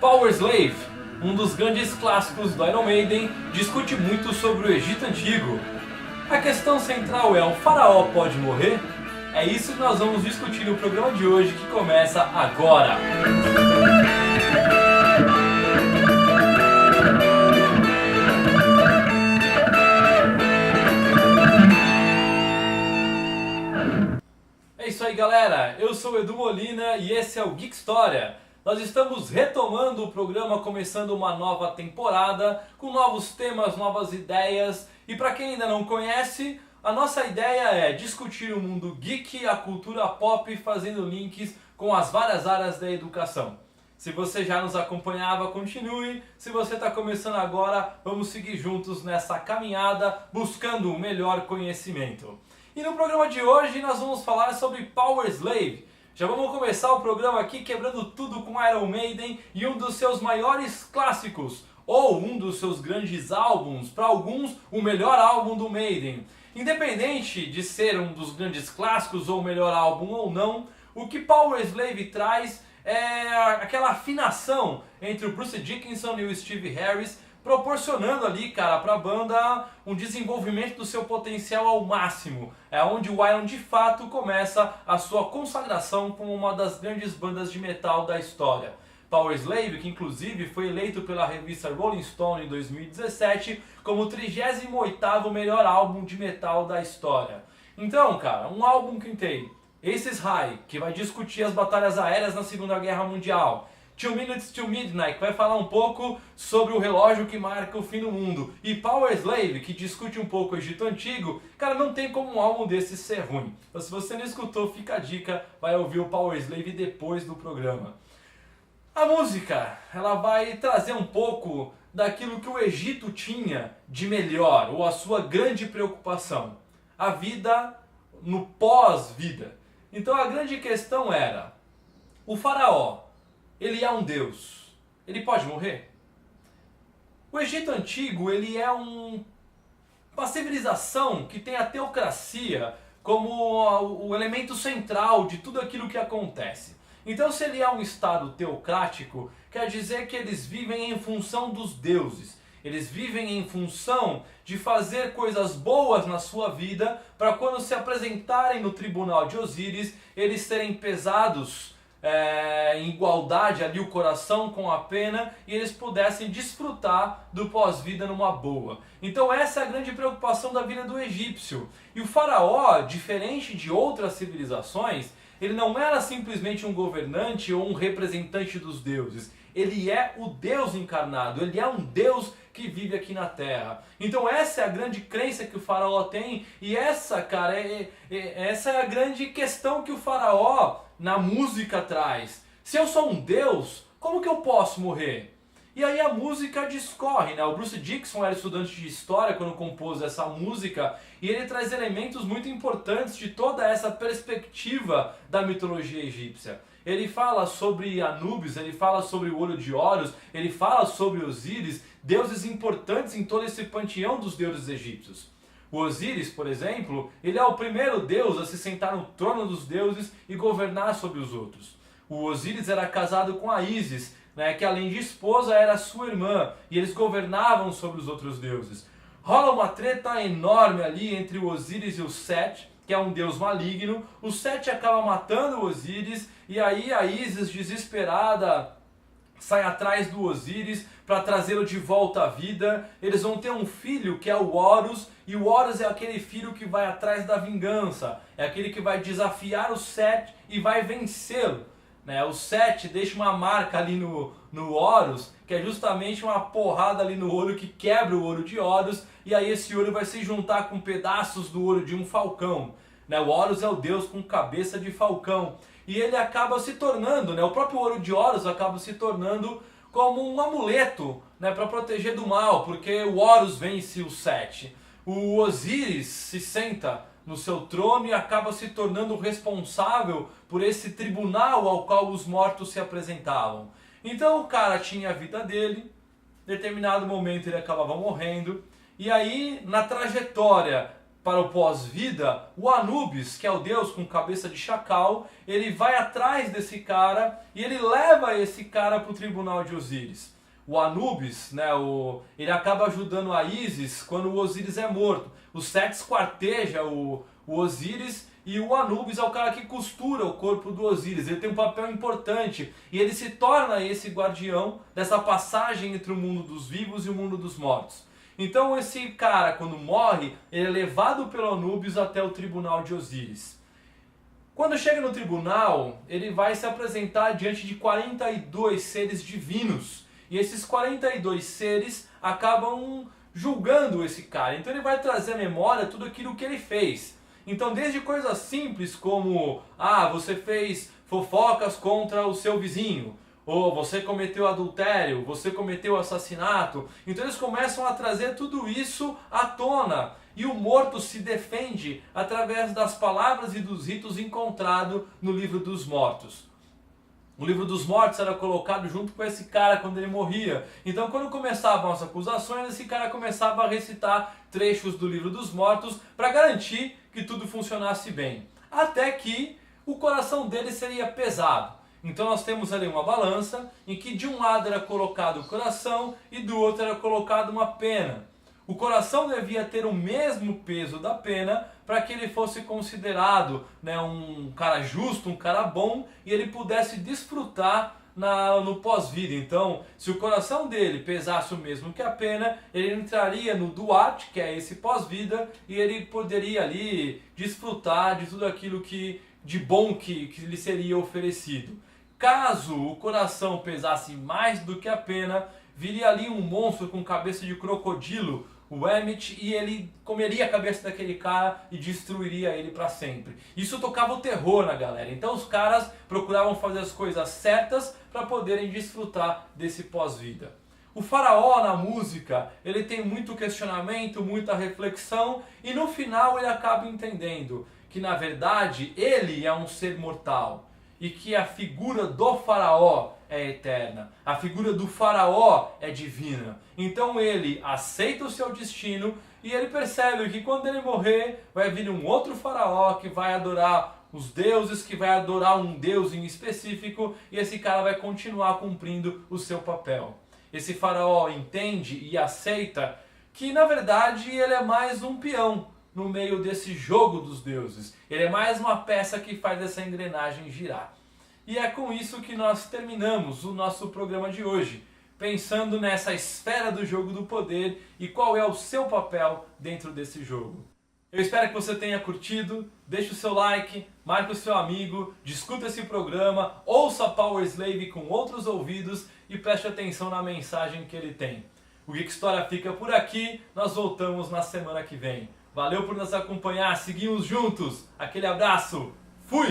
Powerslave, um dos grandes clássicos do Iron Maiden, discute muito sobre o Egito Antigo. A questão central é: o faraó pode morrer? É isso que nós vamos discutir no programa de hoje, que começa agora. É isso aí, galera, eu sou o Edu Molina e esse é o Geek História. Nós estamos retomando o programa, começando uma nova temporada, com novos temas, novas ideias. E para quem ainda não conhece, a nossa ideia é discutir o mundo geek, a cultura pop, fazendo links com as várias áreas da educação. Se você já nos acompanhava, continue. Se você está começando agora, vamos seguir juntos nessa caminhada, buscando o melhor conhecimento. E no programa de hoje nós vamos falar sobre Powerslave. Já vamos começar o programa aqui quebrando tudo com Iron Maiden e um dos seus maiores clássicos, ou um dos seus grandes álbuns, para alguns o melhor álbum do Maiden. Independente de ser um dos grandes clássicos ou o melhor álbum ou não, o que Powerslave traz é aquela afinação entre o Bruce Dickinson e o Steve Harris, proporcionando ali, cara, para a banda um desenvolvimento do seu potencial ao máximo. É onde o Iron de fato começa a sua consagração como uma das grandes bandas de metal da história. Powerslave, que inclusive foi eleito pela revista Rolling Stone em 2017 como o 38º melhor álbum de metal da história. Então, cara, um álbum que tem Aces High, que vai discutir as batalhas aéreas na Segunda Guerra Mundial, 2 Minutes to Midnight, que vai falar um pouco sobre o relógio que marca o fim do mundo, e Powerslave, que discute um pouco o Egito Antigo. Cara, não tem como um álbum desse ser ruim. Então, se você não escutou, fica a dica, vai ouvir o Powerslave depois do programa. A música, ela vai trazer um pouco daquilo que o Egito tinha de melhor, ou a sua grande preocupação, a vida no pós-vida. Então a grande questão era: o faraó, ele é um deus, ele pode morrer? O Egito Antigo, ele é uma civilização que tem a teocracia como o elemento central de tudo aquilo que acontece. Então, se ele é um estado teocrático, quer dizer que eles vivem em função dos deuses. Eles vivem em função de fazer coisas boas na sua vida, para quando se apresentarem no tribunal de Osíris, eles serem pesados em igualdade ali o coração com a pena, e eles pudessem desfrutar do pós-vida numa boa. Então essa é a grande preocupação da vida do egípcio. E o faraó, diferente de outras civilizações, ele não era simplesmente um governante ou um representante dos deuses. Ele é o Deus encarnado, ele é um Deus que vive aqui na Terra. Então essa é a grande crença que o faraó tem, e essa, cara, essa é a grande questão que o faraó na música traz. Se eu sou um Deus, como que eu posso morrer? E aí a música discorre, né? O Bruce Dickinson era estudante de história quando compôs essa música, e ele traz elementos muito importantes de toda essa perspectiva da mitologia egípcia. Ele fala sobre Anubis, ele fala sobre o olho de Horus, ele fala sobre Osíris, deuses importantes em todo esse panteão dos deuses egípcios. O Osíris, por exemplo, ele é o primeiro deus a se sentar no trono dos deuses e governar sobre os outros. O Osíris era casado com a Ísis, né, que além de esposa era sua irmã, e eles governavam sobre os outros deuses. Rola uma treta enorme ali entre o Osíris e o Sete, que é um deus maligno. O Sete acaba matando o Osíris, e aí a Ísis, desesperada, sai atrás do Osíris para trazê-lo de volta à vida. Eles vão ter um filho que é o Horus, e o Horus é aquele filho que vai atrás da vingança, é aquele que vai desafiar o Sete e vai vencê-lo. O Sete deixa uma marca ali no Horus, que é justamente uma porrada ali no olho que quebra o olho de Horus, e aí esse olho vai se juntar com pedaços do olho de um falcão. O Horus é o deus com cabeça de falcão, e ele acaba se tornando, o próprio olho de Horus acaba se tornando como um amuleto, para proteger do mal, porque o Horus vence o Sete. O Osíris se senta no seu trono e acaba se tornando responsável por esse tribunal ao qual os mortos se apresentavam. Então o cara tinha a vida dele, em determinado momento ele acabava morrendo, e aí na trajetória para o pós-vida, o Anubis, que é o deus com cabeça de chacal, ele vai atrás desse cara e ele leva esse cara para o tribunal de Osíris. O Anubis, né, ele acaba ajudando a Ísis quando o Osíris é morto. O Set esquarteja o Osíris e o Anubis é o cara que costura o corpo do Osíris. Ele tem um papel importante e ele se torna esse guardião dessa passagem entre o mundo dos vivos e o mundo dos mortos. Então esse cara, quando morre, ele é levado pelo Anubis até o tribunal de Osíris. Quando chega no tribunal, ele vai se apresentar diante de 42 seres divinos. E esses 42 seres acabam julgando esse cara. Então ele vai trazer à memória tudo aquilo que ele fez. Então desde coisas simples como, você fez fofocas contra o seu vizinho, ou você cometeu adultério, você cometeu assassinato. Então eles começam a trazer tudo isso à tona. E o morto se defende através das palavras e dos ritos encontrados no livro dos mortos. O livro dos mortos era colocado junto com esse cara quando ele morria. Então quando começavam as acusações, esse cara começava a recitar trechos do livro dos mortos para garantir que tudo funcionasse bem. Até que o coração dele seria pesado. Então nós temos ali uma balança em que de um lado era colocado o coração e do outro era colocado uma pena. O coração devia ter o mesmo peso da pena para que ele fosse considerado, né, um cara justo, um cara bom e ele pudesse desfrutar no pós-vida. Então, se o coração dele pesasse o mesmo que a pena, ele entraria no duat, que é esse pós-vida, e ele poderia ali desfrutar de tudo aquilo de bom que lhe seria oferecido. Caso o coração pesasse mais do que a pena, viria ali um monstro com cabeça de crocodilo, o Emmett, e ele comeria a cabeça daquele cara e destruiria ele para sempre. Isso tocava o terror na galera. Então os caras procuravam fazer as coisas certas para poderem desfrutar desse pós-vida. O faraó na música, ele tem muito questionamento, muita reflexão e no final ele acaba entendendo que na verdade ele é um ser mortal. E que a figura do faraó é eterna. A figura do faraó é divina. Então ele aceita o seu destino e ele percebe que quando ele morrer vai vir um outro faraó que vai adorar os deuses, que vai adorar um deus em específico e esse cara vai continuar cumprindo o seu papel. Esse faraó entende e aceita que na verdade ele é mais um peão no meio desse jogo dos deuses. Ele é mais uma peça que faz essa engrenagem girar. E é com isso que nós terminamos o nosso programa de hoje, pensando nessa esfera do jogo do poder e qual é o seu papel dentro desse jogo. Eu espero que você tenha curtido, deixe o seu like, marque o seu amigo, discuta esse programa, ouça Power Slave com outros ouvidos e preste atenção na mensagem que ele tem. O Geek História fica por aqui, nós voltamos na semana que vem. Valeu por nos acompanhar, seguimos juntos. Aquele abraço. Fui!